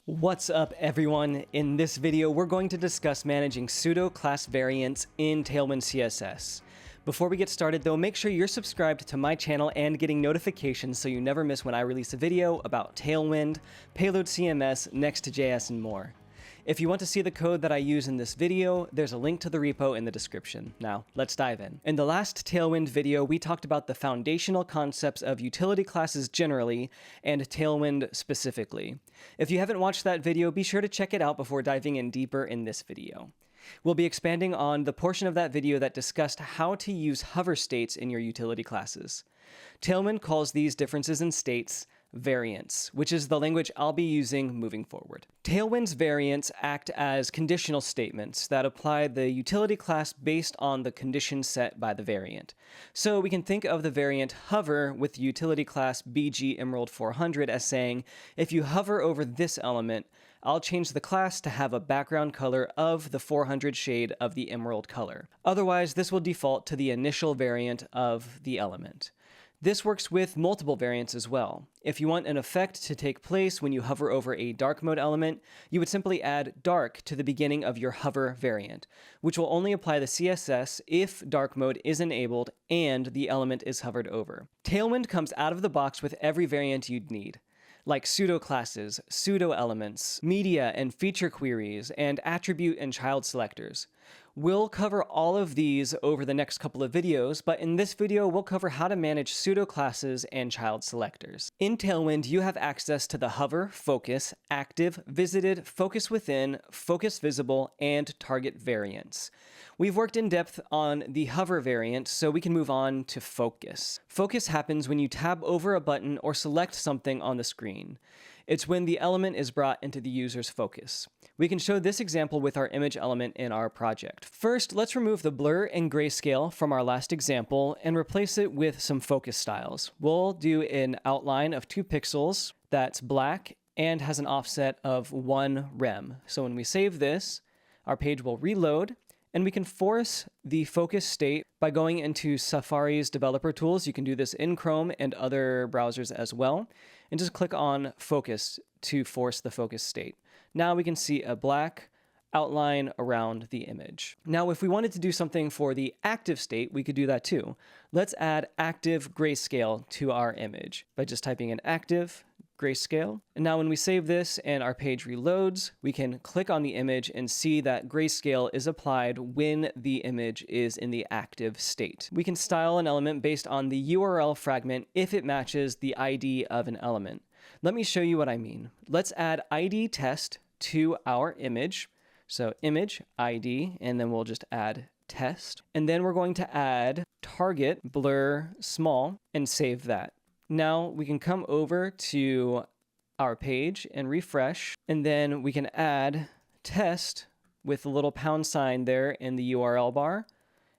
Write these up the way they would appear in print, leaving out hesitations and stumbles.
What's up everyone? In this video we're going to discuss managing pseudo-class variants in Tailwind CSS. Before we get started though, make sure you're subscribed to my channel and getting notifications so you never miss when I release a video about Tailwind, Payload CMS, Next.js, and more. If you want to see the code that I use in this video, there's a link to the repo in the description. Now, let's dive in. In the last Tailwind video, we talked about the foundational concepts of utility classes generally, and Tailwind specifically. If you haven't watched that video, be sure to check it out before diving in deeper in this video. We'll be expanding on the portion of that video that discussed how to use hover states in your utility classes. Tailwind calls these differences in states variants, which is the language I'll be using moving forward. Tailwind's variants act as conditional statements that apply the utility class based on the condition set by the variant. So we can think of the variant hover with utility class BG Emerald 400 as saying, if you hover over this element, I'll change the class to have a background color of the 400 shade of the emerald color. Otherwise, this will default to the initial variant of the element. This works with multiple variants as well. If you want an effect to take place when you hover over a dark mode element, you would simply add dark to the beginning of your hover variant, which will only apply the CSS if dark mode is enabled and the element is hovered over. Tailwind comes out of the box with every variant you'd need, like pseudo-classes, pseudo-elements, media and feature queries, and attribute and child selectors. We'll cover all of these over the next couple of videos, but in this video we'll cover how to manage pseudo-classes and child selectors. In Tailwind, you have access to the hover, focus, active, visited, focus within, focus visible, and target variants. We've worked in depth on the hover variant, so we can move on to focus. Focus happens when you tab over a button or select something on the screen. It's when the element is brought into the user's focus. We can show this example with our image element in our project. First, let's remove the blur and grayscale from our last example and replace it with some focus styles. We'll do an outline of 2 pixels that's black and has an offset of 1 rem. So when we save this, our page will reload, and we can force the focus state by going into Safari's developer tools. You can do this in Chrome and other browsers as well. And just click on focus to force the focus state. Now we can see a black outline around the image. Now, if we wanted to do something for the active state, we could do that too. Let's add active grayscale to our image by just typing in active grayscale. And now when we save this and our page reloads, we can click on the image and see that grayscale is applied when the image is in the active state. We can style an element based on the URL fragment if it matches the ID of an element. Let me show you what I mean. Let's add ID test to our image. So image ID, and then we'll just add test. And then we're going to add target blur small and save that. Now we can come over to our page and refresh, and then we can add test with a little pound sign there in the URL bar,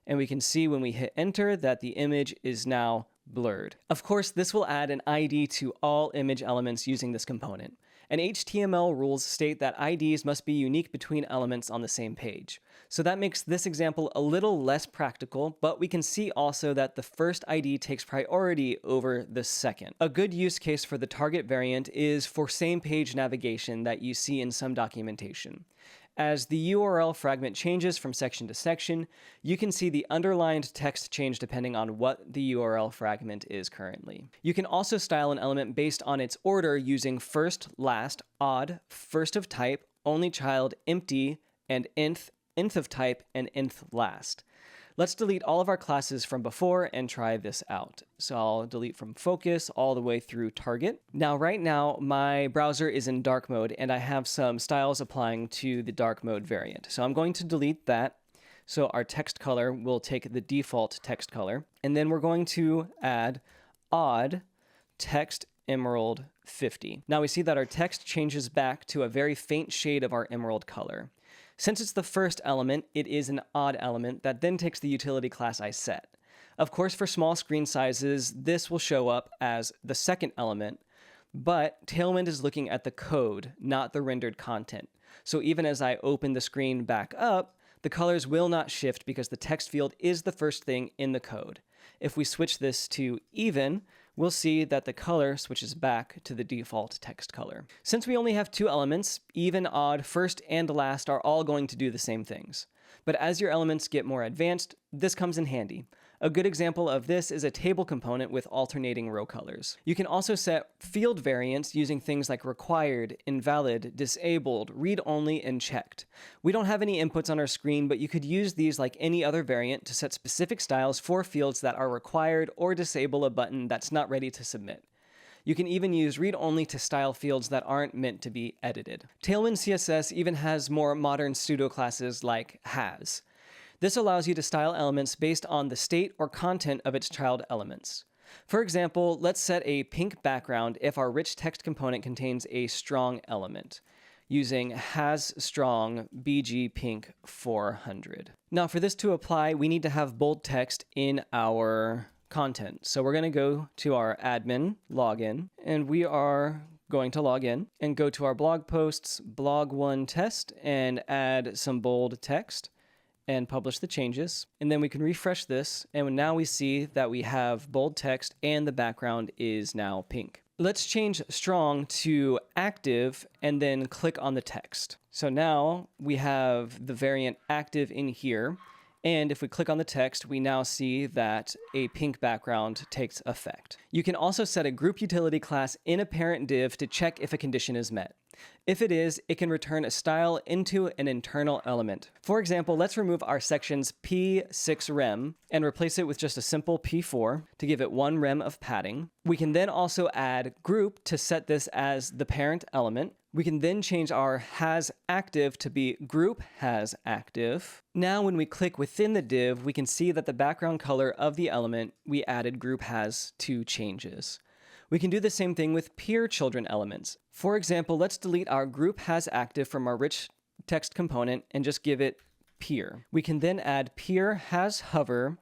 and we can see when we hit enter that the image is now blurred. Of course, this will add an ID to all image elements using this component. And HTML rules state that IDs must be unique between elements on the same page. So that makes this example a little less practical, but we can see also that the first ID takes priority over the second. A good use case for the target variant is for same page navigation that you see in some documentation. As the URL fragment changes from section to section, you can see the underlined text change depending on what the URL fragment is currently. You can also style an element based on its order using first, last, odd, first of type, only child, empty, and nth-of-type, and nth last. Let's delete all of our classes from before and try this out. So I'll delete from focus all the way through target. Now, right now, my browser is in dark mode and I have some styles applying to the dark mode variant. So I'm going to delete that. So our text color will take the default text color. And then we're going to add odd text emerald 50. Now we see that our text changes back to a very faint shade of our emerald color. Since it's the first element, it is an odd element that then takes the utility class I set. Of course, for small screen sizes, this will show up as the second element, but Tailwind is looking at the code, not the rendered content. So even as I open the screen back up, the colors will not shift because the text field is the first thing in the code. If we switch this to even, we'll see that the color switches back to the default text color. Since we only have 2 elements, even, odd, first, and last are all going to do the same things. But as your elements get more advanced, this comes in handy. A good example of this is a table component with alternating row colors. You can also set field variants using things like required, invalid, disabled, read-only, and checked. We don't have any inputs on our screen, but you could use these like any other variant to set specific styles for fields that are required or disable a button that's not ready to submit. You can even use read-only to style fields that aren't meant to be edited. Tailwind CSS even has more modern pseudo-classes like has. This allows you to style elements based on the state or content of its child elements. For example, let's set a pink background if our rich text component contains a strong element, using hasStrong BG Pink 400. Now for this to apply, we need to have bold text in our content. So we're going to go to our admin login, and we are going to log in and go to our blog posts, blog1 test, and add some bold text and publish the changes. And then we can refresh this, and now we see that we have bold text and the background is now pink. Let's change strong to active and then click on the text. So now we have the variant active in here. And if we click on the text, we now see that a pink background takes effect. You can also set a group utility class in a parent div to check if a condition is met. If it is, it can return a style into an internal element. For example, let's remove our section's P6 rem and replace it with just a simple P4 to give it 1 rem of padding. We can then also add group to set this as the parent element. We can then change our has active to be group has active. Now when we click within the div, we can see that the background color of the element we added group has 2 changes. We can do the same thing with peer children elements. For example, let's delete our group has active from our rich text component and just give it peer. We can then add peer has hover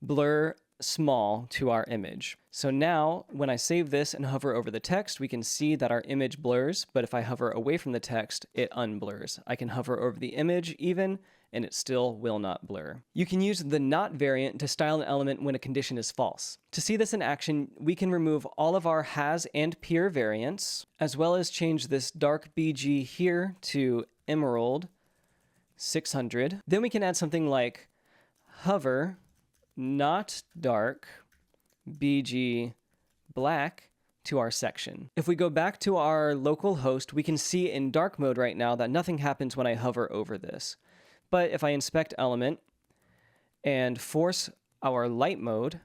blur small to our image. So now when I save this and hover over the text, we can see that our image blurs, but if I hover away from the text, it unblurs. I can hover over the image even, and it still will not blur. You can use the not variant to style an element when a condition is false. To see this in action, we can remove all of our has and peer variants, as well as change this dark BG here to emerald 600. Then we can add something like hover not dark BG black to our section. If we go back to our local host, we can see in dark mode right now that nothing happens when I hover over this. But if I inspect element and force our light mode,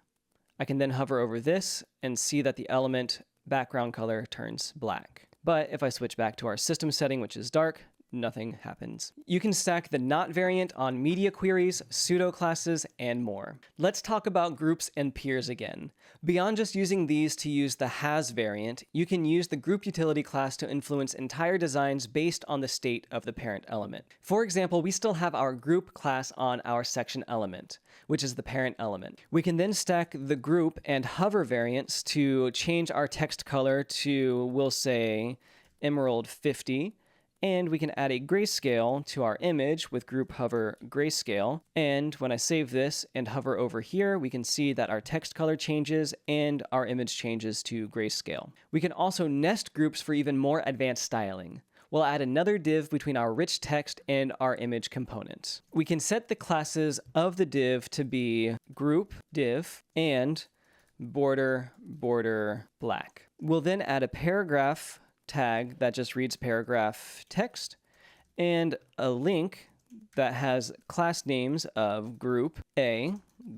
I can then hover over this and see that the element background color turns black. But if I switch back to our system setting, which is dark, nothing happens. You can stack the not variant on media queries, pseudo-classes, and more. Let's talk about groups and peers again. Beyond just using these to use the has variant, you can use the group utility class to influence entire designs based on the state of the parent element. For example, we still have our group class on our section element, which is the parent element. We can then stack the group and hover variants to change our text color to, we'll say, emerald 50, and we can add a grayscale to our image with group hover grayscale. And when I save this and hover over here, we can see that our text color changes and our image changes to grayscale. We can also nest groups for even more advanced styling. We'll add another div between our rich text and our image component. We can set the classes of the div to be group div and border black. We'll then add a paragraph tag that just reads paragraph text and a link that has class names of group A,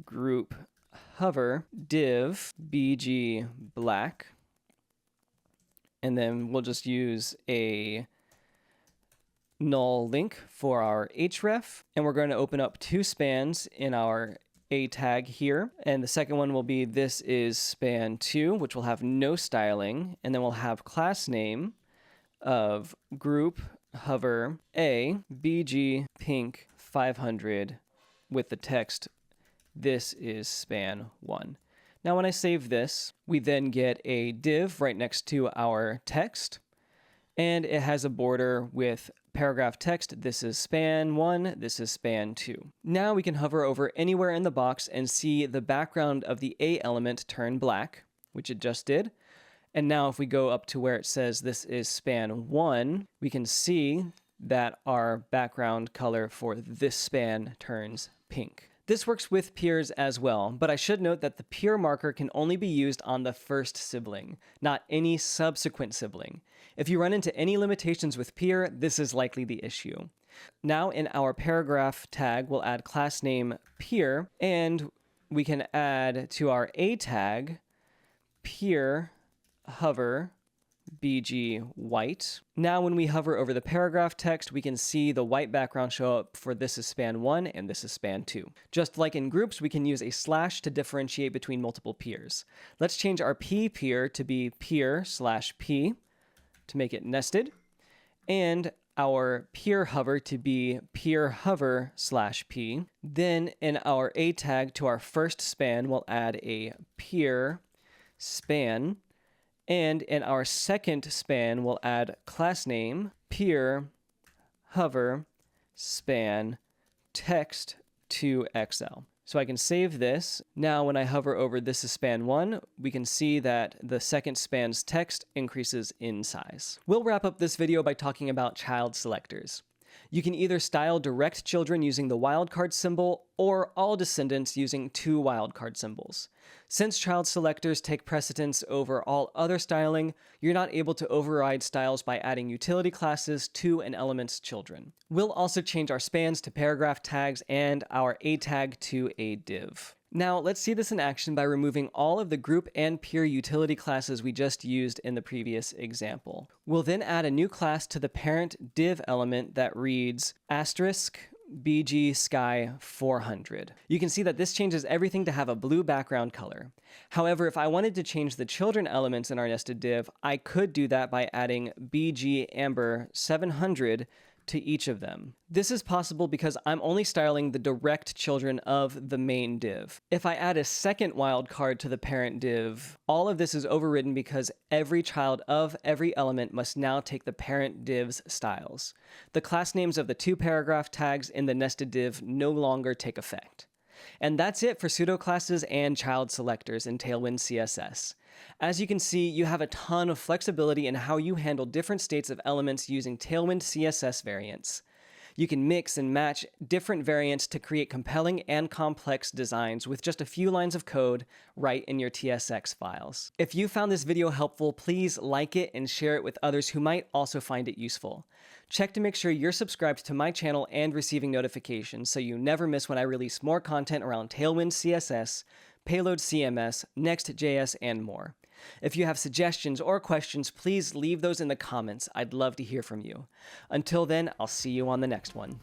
group hover, div, BG black, and then we'll just use a null link for our href, and we're going to open up 2 spans in our A tag here, and the second one will be this is span 2, which will have no styling, and then we'll have class name of group hover A BG pink 500 with the text this is span 1. Now when I save this, we then get a div right next to our text, and it has a border with paragraph text, this is span 1, this is span 2. Now we can hover over anywhere in the box and see the background of the A element turn black. which it just did. And now if we go up to where it says this is span 1, we can see that our background color for this span turns pink. This works with peers as well, but I should note that the peer marker can only be used on the first sibling, not any subsequent sibling. If you run into any limitations with peer, this is likely the issue. Now in our paragraph tag, we'll add class name peer, and we can add to our A tag peer hover BG white. Now when we hover over the paragraph text, we can see the white background show up for this is span 1 and this is span 2. Just like in groups, we can use a slash to differentiate between multiple peers. Let's change our P peer to be peer/P to make it nested, and our peer hover to be peer hover/P. Then in our A tag to our first span, we'll add a peer span. And in our second span, we'll add class name, peer, hover, span, text to XL. So I can save this. Now when I hover over this is span 1, we can see that the second span's text increases in size. We'll wrap up this video by talking about child selectors. You can either style direct children using the wildcard symbol or all descendants using 2 wildcard symbols. Since child selectors take precedence over all other styling, you're not able to override styles by adding utility classes to an element's children. We'll also change our spans to paragraph tags and our A tag to a div. Now let's see this in action by removing all of the group and peer utility classes we just used in the previous example. We'll then add a new class to the parent div element that reads *BG Sky 400. You can see that this changes everything to have a blue background color. However, if I wanted to change the children elements in our nested div, I could do that by adding BG Amber 700 to each of them. This is possible because I'm only styling the direct children of the main div. If I add a second wildcard to the parent div, all of this is overridden because every child of every element must now take the parent div's styles. The class names of the 2 paragraph tags in the nested div no longer take effect. And that's it for pseudo-classes and child selectors in Tailwind CSS. As you can see, you have a ton of flexibility in how you handle different states of elements using Tailwind CSS variants. You can mix and match different variants to create compelling and complex designs with just a few lines of code right in your TSX files. If you found this video helpful, please like it and share it with others who might also find it useful. Check to make sure you're subscribed to my channel and receiving notifications so you never miss when I release more content around Tailwind CSS, Payload CMS, Next.js, and more. If you have suggestions or questions, please leave those in the comments. I'd love to hear from you. Until then, I'll see you on the next one.